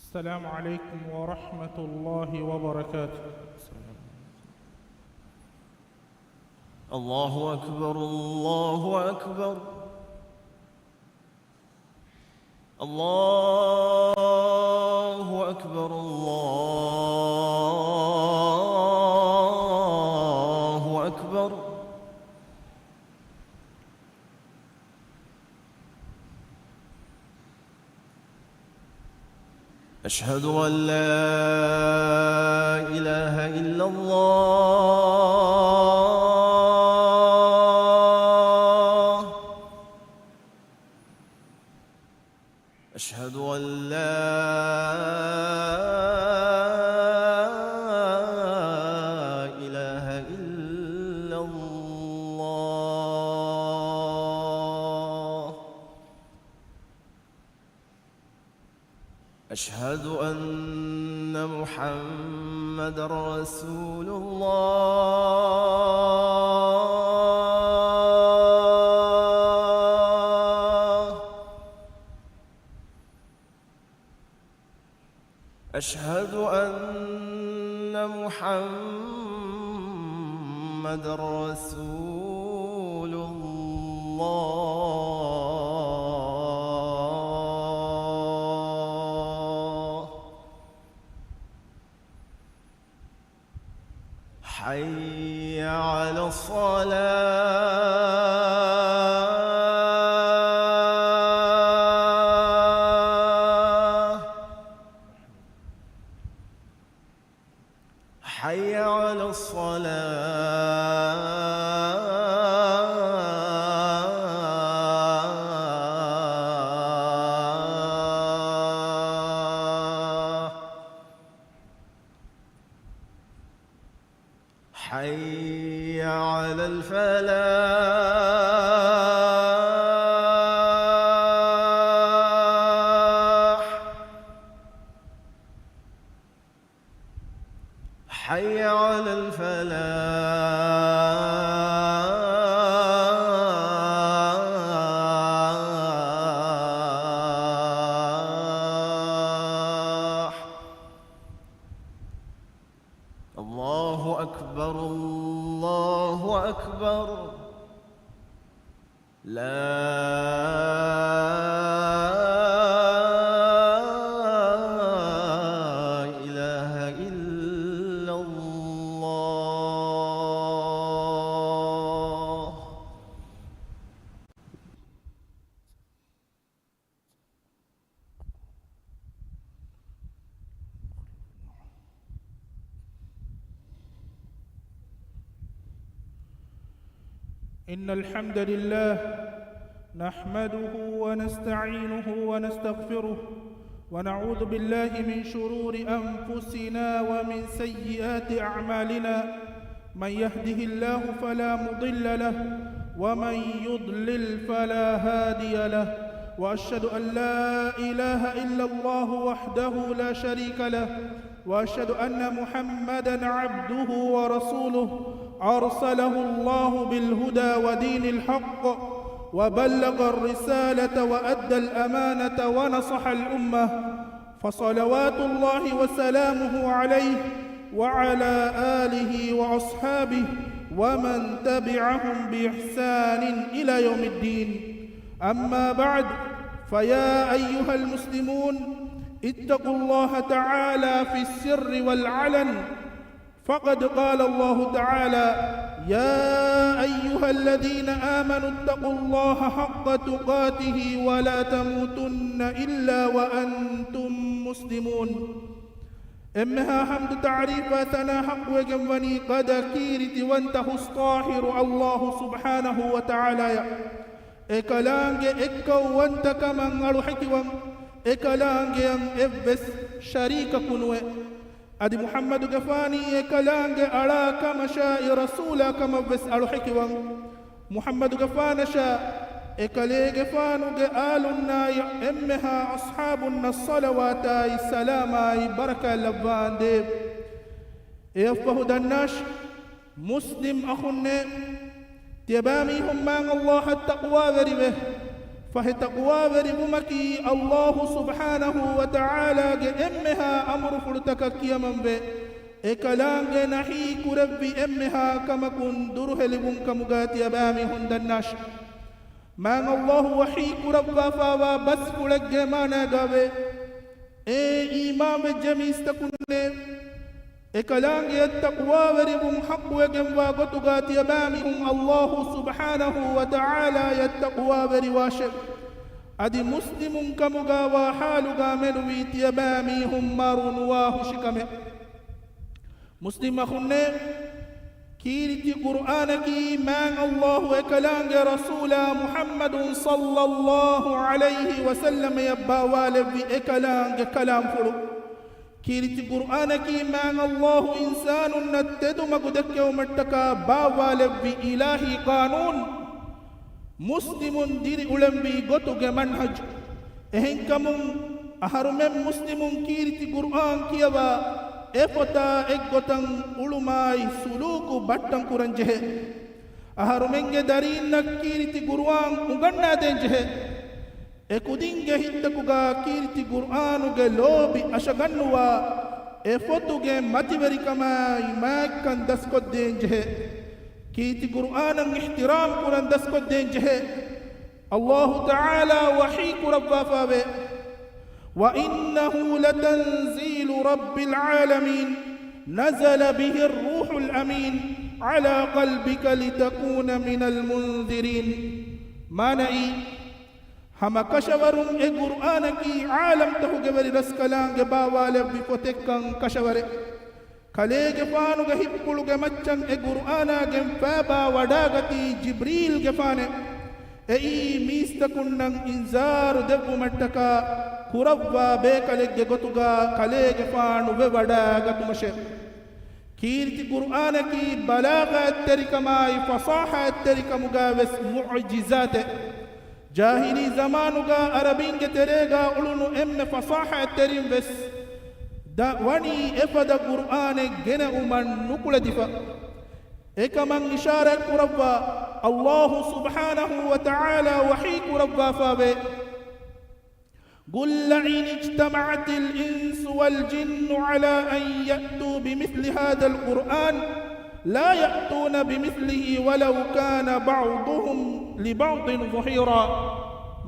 السلام عليكم ورحمة الله وبركاته. الله أكبر الله أكبر الله أكبر الله أكبر. أشهد أن لا إله إلا الله. أشهد أن لا إله إلا الله. أشهد أن محمد رسول الله. أشهد أن محمد رسول الله. حي على الصلاة. حي على الصلاة. حي على الفلاح. حي على الفلاح. الله أكبر الله أكبر. لا إله إلا الله. إن الحمد لله نحمده ونستعينه ونستغفره ونعوذ بالله من شرور أنفسنا ومن سيئات أعمالنا. من يهده الله فلا مضل له ومن يضلل فلا هادي له. وأشهد أن لا إله إلا الله وحده لا شريك له وأشهد أن محمدًا عبده ورسوله أرسله الله بالهدى ودين الحق وبلغ الرسالة وأدى الأمانة ونصح الأمة. فصلوات الله وسلامه عليه وعلى آله وأصحابه ومن تبعهم بإحسان إلى يوم الدين. أما بعد، فيا أيها المسلمون، اتقوا الله تعالى في السر والعلن. فقد قال الله تعالى: يا أيها الذين آمنوا اتقوا الله حق تقاته ولا تموتن إلا وأنتم مسلمون. إمها حمد تعريف ثنا حق وجنبني قد كيرت وانته الطاهر الله سبحانه وتعالى. إكلانج إكو وانت كمن أرحكوان إكلانج إبس شريك كنوه أدي محمد غفاني إكلانج أراك مشاء رسولك مبس أرحكوان محمد غفانشا إكلي غفانو آلنا إمها أصحابنا الصلوات السلام بركة لبان ديب يفه دناش مسلم أخني تبامي هم الله التقوى غريبه فهتقوى وربمكي الله سبحانه وتعالى امها امر فلتك كيمن به اكلانگ نحي كربي امها كما كن دره لبن كمغاتي ابامي هندناش ما الله وحي كربا فاوا بس فلق ما نغاوي امام جميستكن اكلانگ التقوى وربم حق وجم وغتغاتي ابامي الله سبحانه وتعالى يتقوى ورواشه ادي مسلم كمغا وحالغا منوي تيبامي هم مارون واهشكمه مسلم خنّe كيرتي قرآنك من الله وكلام رسول محمد صلى الله عليه وسلم يبا والب كلام كلام فلو كيرتي قرآنك من الله إنسان نتدو مقدك ومتك با والب إلهي قانون مسلم دير أولمبي قطق منهج إهنكم أهرم مسلم كيرتي قرآن كيبا efota eggotan ulumai suluku battan kuranjehe aharumenge darin nakkiriti qur'an uganna denjehe ekudinge hittakuga kirti qur'anuge lobi ashagannuwa efotuge mativerikama imakkan daskod denjehe kirti qur'anan ihtiram kuran daskod denjehe Allah ta'ala wahi kurabba fawe وإنه لتنزيل رب العالمين نزل به الروح الأمين على قلبك لتكون من المنذرين مانئي هما كشورم قرآنك عالم تهجبر رسكلان باوال بفتكن كشور كليج فانو هبكلو مچن قرآنا فابا وداغتي جبريل جفانه اي ميستكنن انذار دب متكا كربا بكلج غتوغا كليج فانو بوداغت مشه كيرتي قرآنك بلاغة تركماي فصاحة تركمغا بس معجزات جاهلي زمانغا عربين تريغا علونو ام فصاحة تريم بس دا وني افد قرآن جنا من نقل دفا اكمن اشارة كربا الله سبحانه وتعالى وحي كربا فابي قل لئن اجتمعت الإنس والجن على أن يأتوا بمثل هذا القرآن لا يأتون بمثله ولو كان بعضهم لبعض ظهيرا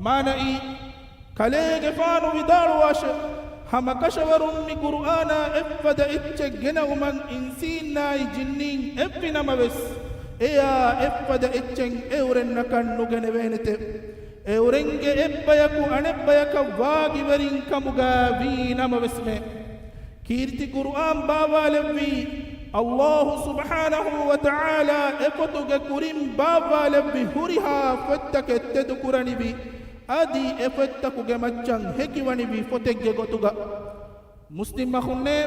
ما نئي كليج فانو بدار واش هم كشور من قرآن افد اتجن ومن انسينا جنين افنا مبس ايا افد اتجن اورن كان نغن بينته اورنگه ابيكو انبيك واغي ورين كمغا بينا مبسمه كيرتي قرآن باوالبي الله سبحانه وتعالى افتوغ كريم باوالبي هريها فتك تذكرني بي ادي افتكو گمچن هكيوني بي فتك گوتوغا مسلم مخنه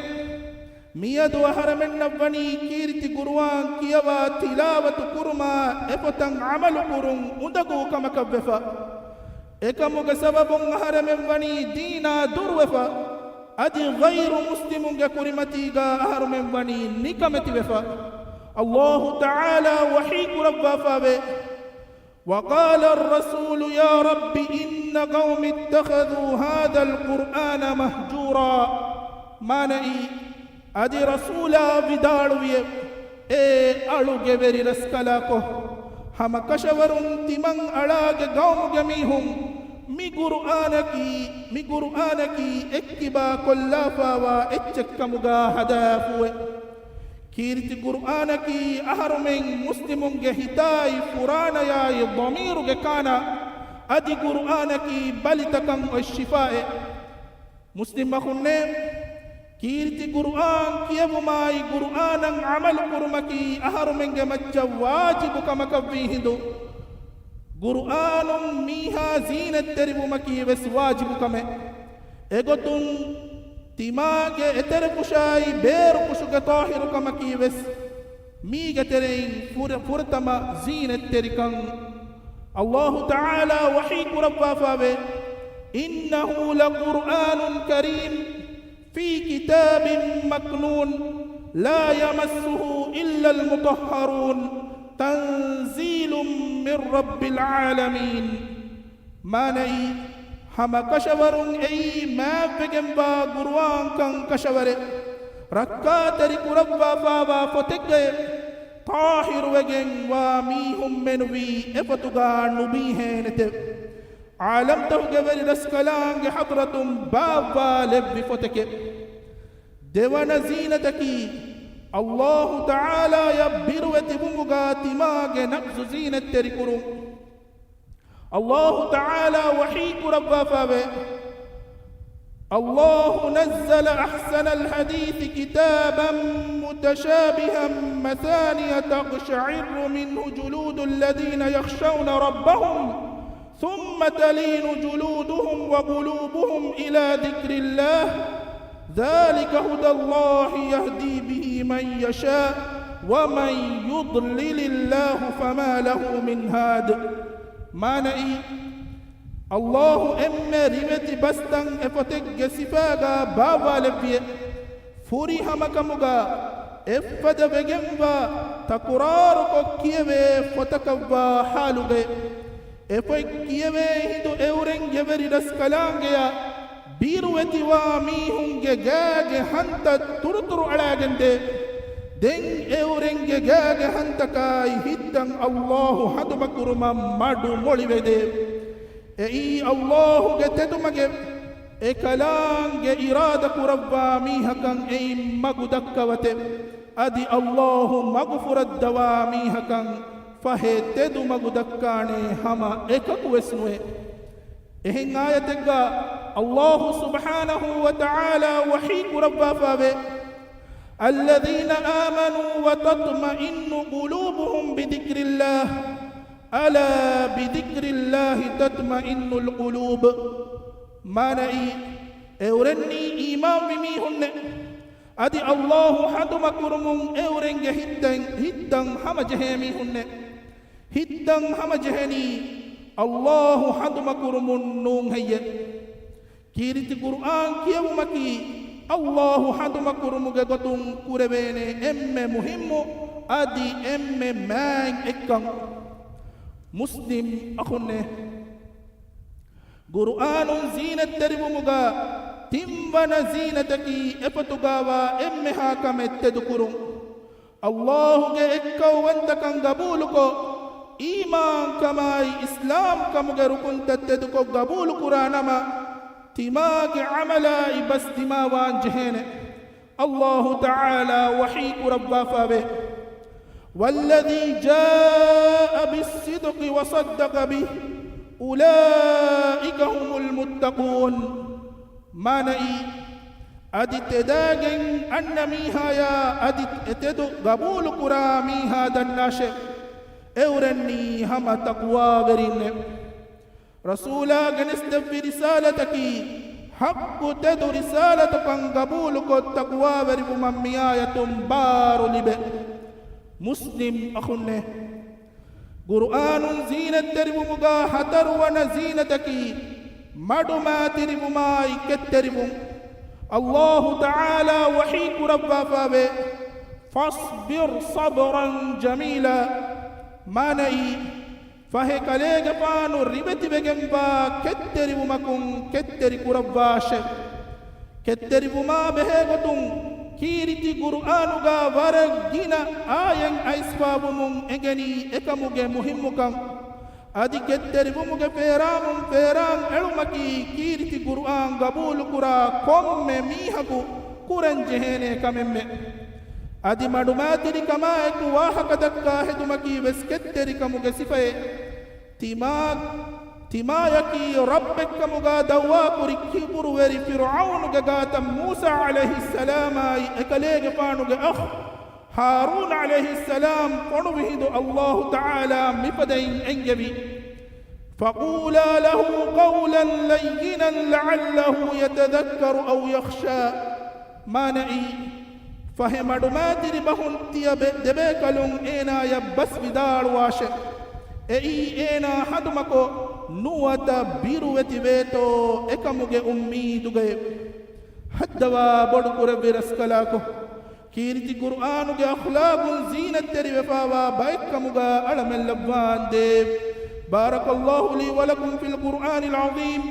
مياد وحرمن نبني كيرتي قرآن كيوا تلاوة كرما افتن عمل كرم ادغو كمكبفا اكمغ سبب حرمن بني دينا دروفا ادي غير مسلم كرمتيغا حرمن بني نكمتي وفا الله تعالى وحي ربا فابه وقال الرسول يا رب إن قوم اتخذوا هذا القرآن مهجورا ما نئي ادي رسولا بدارويه اړو گبري رسکلاکو هم کشورون تمن اړاګ قوم جميعهم می قرآنکی اکبا کلافا و اچکمگا هدافوه كيرتي قرآنك أهرمين مسلم جهتاي فرانا يا ضمير كانا أدي قرآنك بلتكم الشفاء مسلم خنّe كيرتي قرآن كيف ماي قرآن عمل قرمك أهرمين جمتش واجب كما كفيه دو قرآن ميها زينة ترب مكي بس واجب كما إغتون تماغ اتر كشاي بير كشك طاهر كما كيبس ميغ ترين فرتما زينة تركن الله تعالى وحيك ربا فابه إنه لقرآن كريم في كتاب مكنون لا يمسه إلا المطهرون تنزيل من رب العالمين manai hama kashawarun ei mavegen ba gurwan kan kashaware rakka tari kurabba baba fotegge tahir wegen wa mihum menwi efatuga nubi henete alam tawge veri raskalange hadratum baba lebbi foteke dewana zinataki Allah ta'ala yabbirwati bunga timage naqsu zinat tari kurum الله تعالى وحيك ربا فابه الله نزل أحسن الحديث كتابا متشابها مثانية تقشعر منه جلود الذين يخشون ربهم ثم تلين جلودهم وقلوبهم إلى ذكر الله ذلك هدى الله يهدي به من يشاء ومن يضلل الله فما له من هاد مانعي الله أمّا رمتي بستن افتك سفاغا بابا لبيه فوري همكمغا افد بگنبا تقراركو كيوه فتكوا حالوغي افك كيوه هدو اورن جبري رسكلانگيا بيروتي واميهنگه گاگه هنتا ترطر علاگنده den eurenge gaage hantakai hiddan Allah hadumakuruma madu molivede ei Allah ge tedumage ekalange irada kurabba mihakan ei magudakkawate adi Allah magfurat dawami hakan fahe tedu magudakkane hama ekaku esnuwe ehin ayategga Allah subhanahu wa ta'ala wahi kurabba fawe الذين آمنوا وتطمئن قلوبهم بذكر الله ألا بذكر الله تطمئن القلوب ما نأي أورني إيمان بميهن أدي الله حدم كرمون أورنج هدن همجهميهن هدن همجهني الله حدم كرمون نون هي كيرت القرآن كيومكي الله حدم كرمك قطن كربين مهم أدي مان إكام مسلم أخنه قرآن زينة تربمغا تنبنا زينتك افتغاوا هاكم تذكرون الله إكاو وانتكن قبولكو إيمان كماي إسلام كمغا ركن تتذكو قبول قرآنما تماك عملا بس تماوان جهين الله تعالى وحيك ربا فابه والذي جاء بالصدق وصدق به أولئك هم المتقون ما نئي أدت تداغن أن ميها يا أدت تدو قبول قرامي هذا الناشئ أورني هم تقوى غرين رسولا جنست برسالتك حق تدو رسالتك قبولك التقوى ورب ممياية بار لب مسلم أخنه قرآن زينة ترب مغا حتر ونزينتك مدما ترب ماي كترب الله تعالى وحيك ربا فابه فاصبر صبرا جميلا ما نئي فهي كليغ بانو ربتي بگنبا كتري بمكم كتري كرباش كتري بما بهغتم كيرتي قرآنغا ورغينا آيان ايسبابمم اگني اكمغ مهمكم ادي كتري بمغ فيرام علمكي كيرتي قرآن قبول قرا قم ميحكو قران جهنه كمم ادي مدماتري كما اك واحك دكا هدمكي وسكتري كمغ صفه تمايكي ربك كمغا دوا كريكي بروري فرعون غاتا موسى عليه السلام اكليغ فانو اخ هارون عليه السلام قنوهد الله تعالى مفدين انجبي فقولا له قولا لينا لعله يتذكر او يخشى ما نئي فهم دماتري بهن تيا دبيكلون اينا يبس بدار واش اي اينا حدمكو نواتا بيروتي بيتو اكمغي اميدوغي حدوا بدكور برسكلاكو كيرتي قرآنوغي اخلاق زينة تري وفاوا بايكمغا علم اللبان دي بارك الله لي ولكم في القرآن العظيم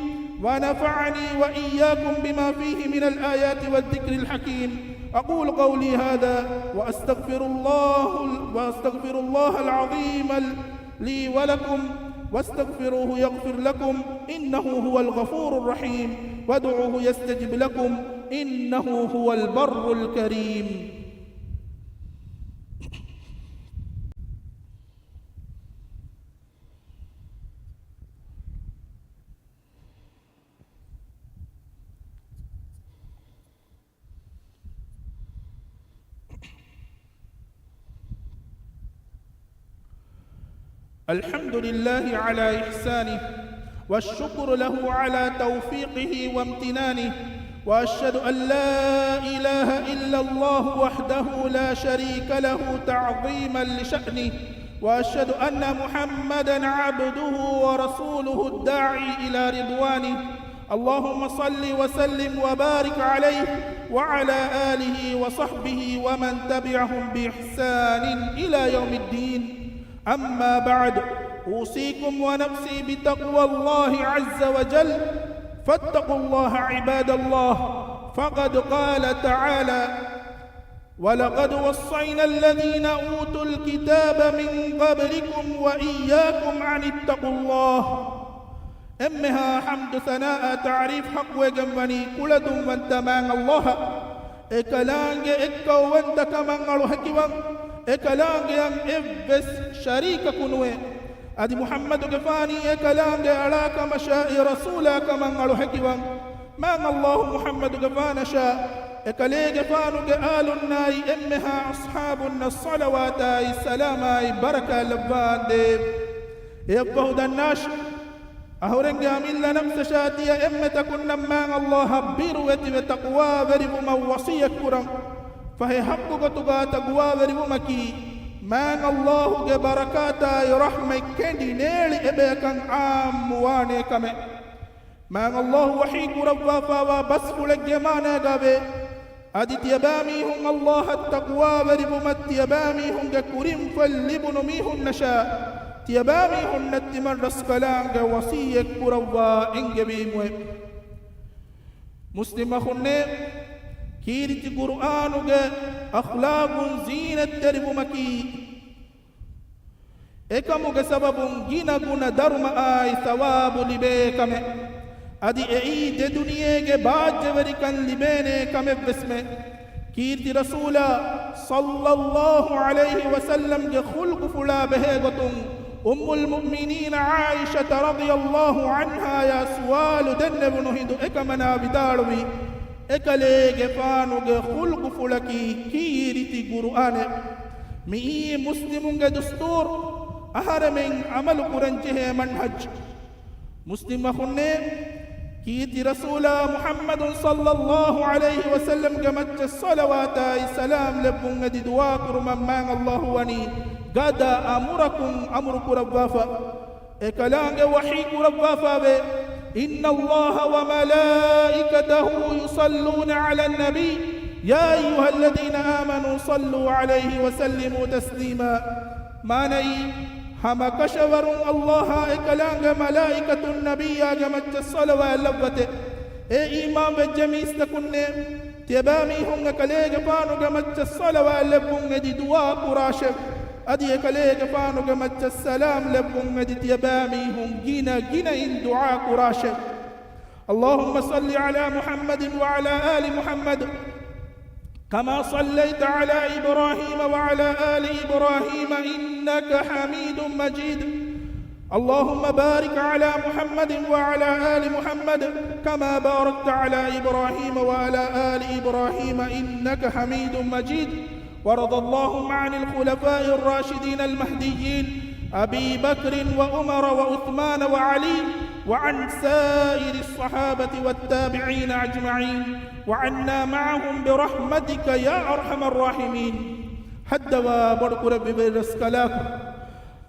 ونفعني وإياكم بما فيه من الآيات والذكر الحكيم. أقول قولي هذا وأستغفر الله العظيم لي ولكم واستغفروه يغفر لكم إنه هو الغفور الرحيم، وادعوه يستجب لكم إنه هو البر الكريم. الحمد لله على إحسانه، والشكر له على توفيقه وامتنانه، وأشهد أن لا إله إلا الله وحده لا شريك له تعظيما لشأنه، وأشهد أن محمدا عبده ورسوله الداعي إلى رضوانه. اللهم صل وسلم وبارك عليه وعلى آله وصحبه ومن تبعهم بإحسان إلى يوم الدين. أما بعد، أوصيكم ونفسي بتقوى الله عز وجل، فاتقوا الله عباد الله، فقد قال تعالى: ولقد وصينا الذين أوتوا الكتاب من قبلكم وإياكم أن اتقوا الله. أمها حمد ثناء تعريف حق وجمعني كلدم وانتمان الله إكلانج إكو وانت كمان الحكوان إكلانج أن إبس شريك كنوه أدي محمد كفاني إكلانج علاك مشاء رسولك من الحكوان ما الله محمد كفان شاء إكليج فانك آل الناي أمها أصحابنا الصلوات السلام بركة لبان ديب يبهد الناش أهورنجا من لنفس شاتية أمة كنا ما الله بيروة وتقوى ورب موصية كرم فهي حقك تقى تقوى ورب مكي ما الله بركات رحمة كندي نيل إبكا عام واني كمي ما الله وحيك ربا وبسف لجمانا قابي أدي تيبامي هم الله التقوى ورب مت تيبامي هم كريم فاللبن ميهم نشاء تيبامي هم نتمن رسكلانك وصيك كروا إنك بيموه مسلم خنة كيرت قرآنك أخلاق زينة ترب مكي إكمك سبب جينا كنا درم آي ثواب لبيكم أدي أعيد دنياك باج وركن لبيني كم بسمه كيرت رسولا صلى الله عليه وسلم خلق فلا بهيغتم أم المؤمنين عائشة رضي الله عنها يا سوال دنب نهد إكمنا بداروي إكليك فانوك خلق فلكي كيرت قرآن مئي مسلم دستور أهرمين عمل قرنجه منهج مسلم خنه كيت رسول محمد صلى الله عليه وسلم قمت الصلوات السلام لبن دواكر ممان الله وني قد أمركم أمرك ربافا إكلام وحيك ربافا إن الله وملائكته يصلون على النبي يا أيها الذين آمنوا صلوا عليه وسلموا تسليما ما ني هم كشور الله إكلانج ملائكة النبي جمت الصلوة اللبته إمام بجميس تكون تبامي هم كليج فانو جمت الصلوة اللبون دي دعاء قراشف أدي كليج فانو جمت السلام لبون دي تبامي هم جينا إن دعاء قراشف اللهم صل على محمد وعلى آل محمد كما صليت على إبراهيم وعلى آل إبراهيم إنك حميد مجيد اللهم بارك على محمد وعلى آل محمد كما باركت على إبراهيم وعلى آل إبراهيم إنك حميد مجيد ورضى اللهم عن الخلفاء الراشدين المهديين أبي بكر وعمر وعثمان وعلي وعن سائر الصحابة والتابعين أجمعين وعنا معهم برحمتك يا أرحم الراحمين حد وبرك ربي برسكلاك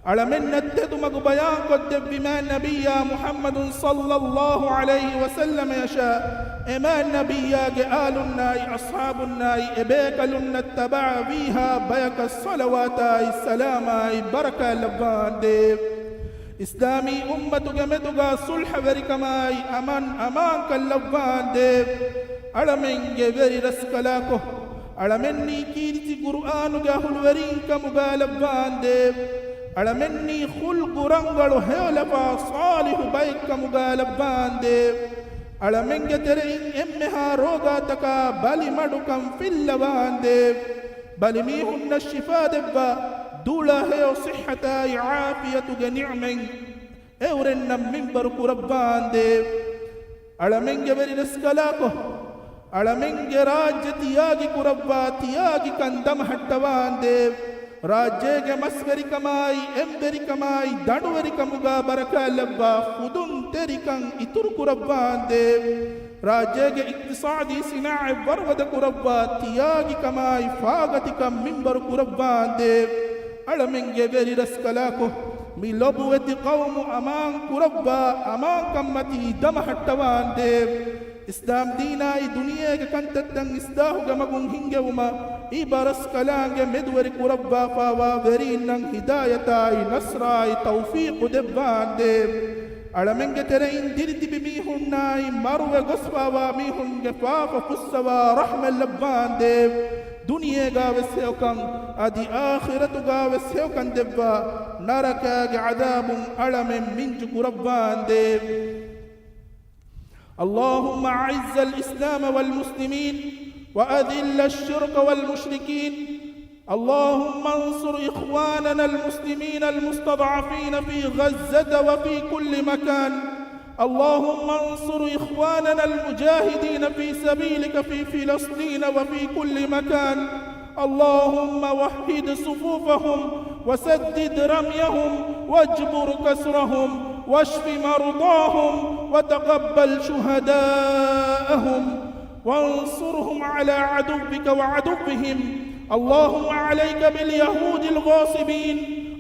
على من نتدمك بيان قد بما نبي محمد صلى الله عليه وسلم يشاء إما النبي آل الناي أصحاب الناي إبيك لن نتبع فيها بيك الصلوات السلام بركة لبان ديب إسلامي أمة جمدغا صلح وركماي أمان كاللبان ديب ألمن جبري رسكلاكو ألمني كيرتي قرآن جاهل ورين كمغالبان ديب ألمني خلق رنغلو هيولفا صالح بيك كمغالبان ديب ألمن جترين إمها روغا تكا بالي مدكم في اللبان ديب بالي ميهن الشفاء دبا دولا هي صحة عافية نعم أورنا من برك ربان ديب على من جبر رسكلاكو على من جراج تياجي كربا تياجي كندم حتوان ديب راجيج مسكري كماي امبري كماي دانوري كمغا بركة لبا خدون تريكن اتر كربان ديب راجيج اقتصادي صناع برود كربا تياجي كماي فاغتي كم منبر كربان ديب على من جبر رسكلاكو ملبوة قوم أمان كربا أمان كمتي دم حتوان ديب إسلام ديناي دنيا كنت تدن إسداه جمعون هنجوما إبارس كلام مدور كربا فوا غرينا هدايتاي نصراي توفيق دبان ديب على من جترين ديرتي بميهن ناي مروة قصفا وميهن جفاف قصوا رحمة لبان ديب دنيا غاوس هيوكان ادي آخرة غاوس هيوكان دبا نركا عذاب ألم من ربان ديب اللهم أعز الإسلام والمسلمين وأذل الشرك والمشركين اللهم انصر إخواننا المسلمين المستضعفين في غزة وفي كل مكان اللهم انصر إخواننا المجاهدين في سبيلك في فلسطين وفي كل مكان اللهم وحد صفوفهم وسدد رميهم واجبر كسرهم واشف مرضاهم وتقبل شهداءهم وانصرهم على عدوك وعدوهم اللهم عليك باليهود الغاصبين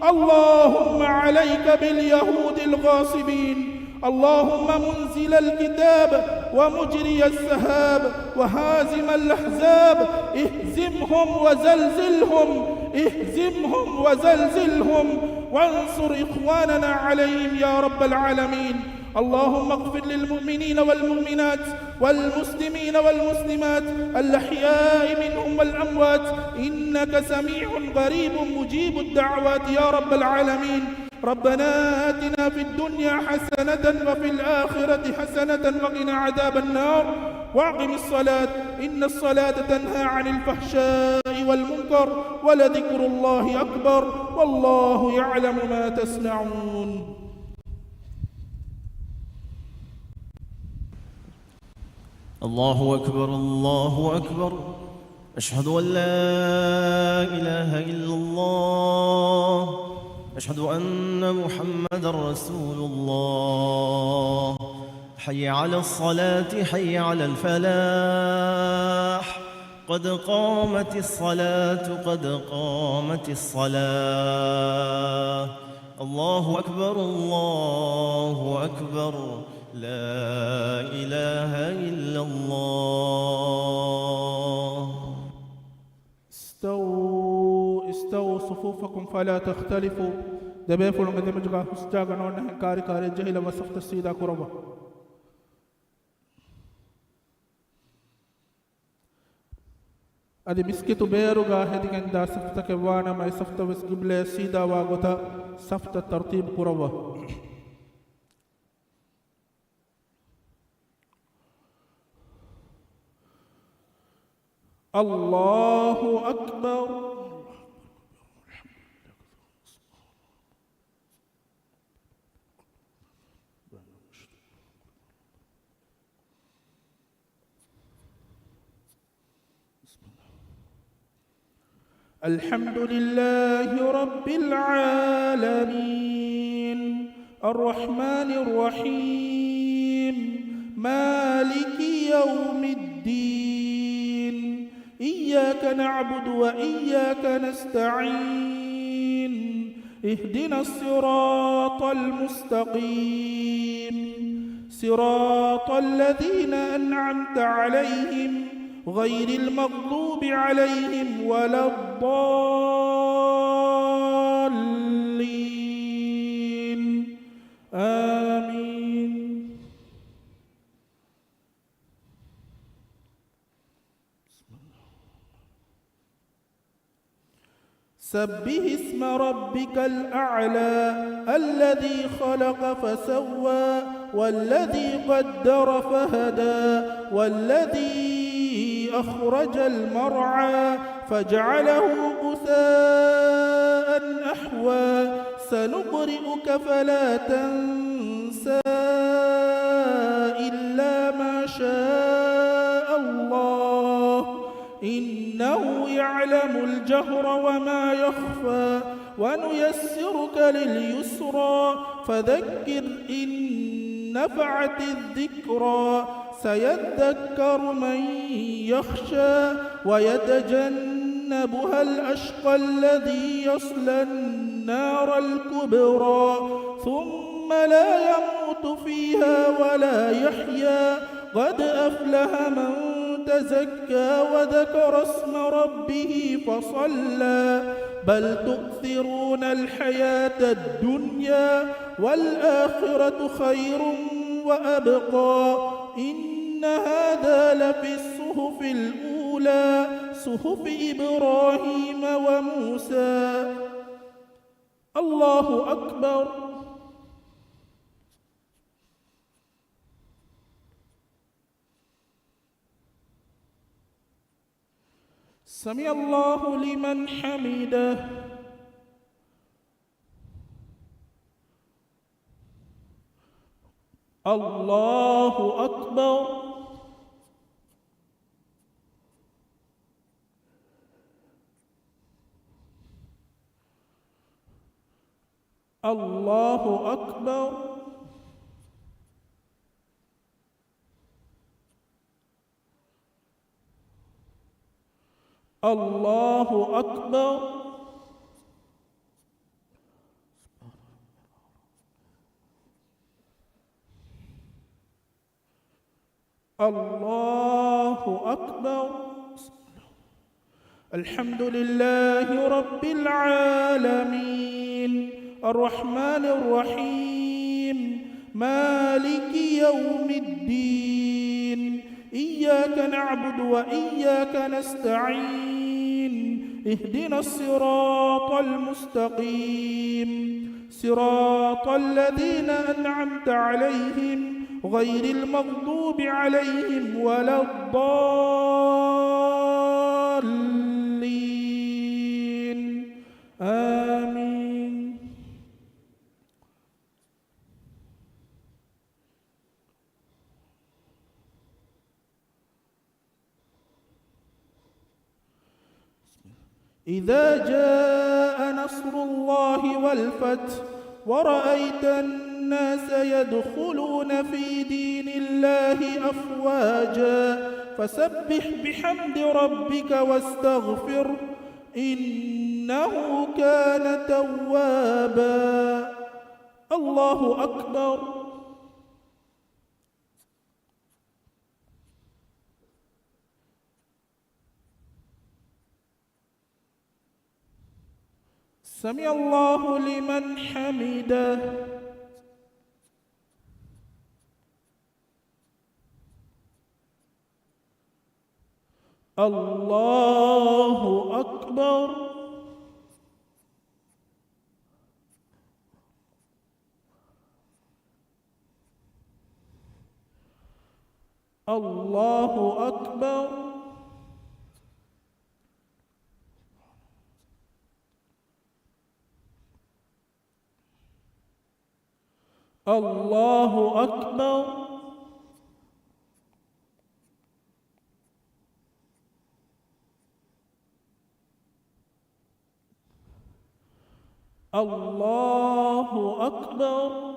اللهم عليك باليهود الغاصبين اللهم منزل الكتاب ومجري السحاب وهازم الأحزاب اهزمهم وزلزلهم اهزمهم وزلزلهم وانصر إخواننا عليهم يا رب العالمين اللهم اغفر للمؤمنين والمؤمنات والمسلمين والمسلمات الأحياء منهم والأموات إنك سميع قريب مجيب الدعوات يا رب العالمين ربنا آتنا في الدنيا حسنة وفي الآخرة حسنة وقنا عذاب النار وأقم الصلاة إن الصلاة تنهى عن الفحشاء والمنكر ولذكر الله أكبر والله يعلم ما تصنعون الله أكبر الله أكبر أشهد أن لا إله إلا الله أشهد أن محمد رسول الله حي على الصلاة حي على الفلاح قد قامت الصلاة قد قامت الصلاة الله أكبر الله أكبر لا إله إلا الله استووا صفوفكم فلا تختلفوا دبيفوا لما دمجغا استاغا نون كاري كاري جهل وصفت السيدا كربا ادي مسكتو بيروغا هدين دا صفتك وانا ما صفت وس قبل سيدا واغوتا صفت ترتيب كربا الله أكبر الحمد لله رب العالمين الرحمن الرحيم مالك يوم الدين إياك نعبد وإياك نستعين اهدنا الصراط المستقيم صراط الذين أنعمت عليهم غير المغضوب عليهم ولا الضالين آمين. سبح اسم ربك الأعلى الذي خلق فسوى والذي قدر فهدى والذي أخرج المرعى فجعله غثاء أحوى سنقرئك فلا تنسى إلا ما شاء الله إنه يعلم الجهر وما يخفى ونيسرك لليسرى فذكر إن نفعت الذكرى سيذكر من يخشى ويتجنبها الأشقى الذي يصلى النار الكبرى ثم لا يموت فيها ولا يحيا قد أفلح من تزكى وذكر اسم ربه فصلى بل تؤثرون الحياة الدنيا والآخرة خير وأبقى إن هذا لفي الصحف الأولى صحف إبراهيم وموسى. الله أكبر. سمع الله لمن حمده. الله أكبر. الله أكبر. الله أكبر. الله أكبر. الحمد لله رب العالمين الرحمن الرحيم مالك يوم الدين إياك نعبد وإياك نستعين اهدنا الصراط المستقيم صراط الذين أنعمت عليهم غير المغضوب عليهم ولا الضالين آمين. إذا جاء نصر الله والفتح ورأيت الناس يدخلون في دين الله أفواجا فسبح بحمد ربك واستغفره إنه كان توابا. الله أكبر. سمع الله لمن حمده. الله أكبر. الله أكبر. الله أكبر. الله أكبر.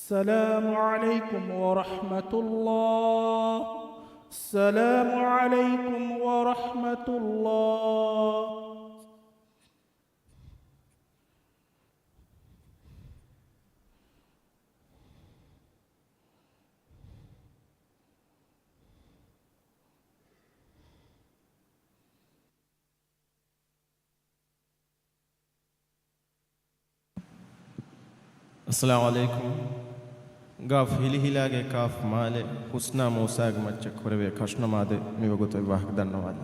السلام عليكم ورحمة الله. السلام عليكم ورحمة الله. السلام عليكم. غاف هلي هلاගේ කාෆ් මාලේ හුස්නා මෝසාග මච්ච කරවේ කෂ්ණ මාදේ මිවගොත විවාහක දන්නවාද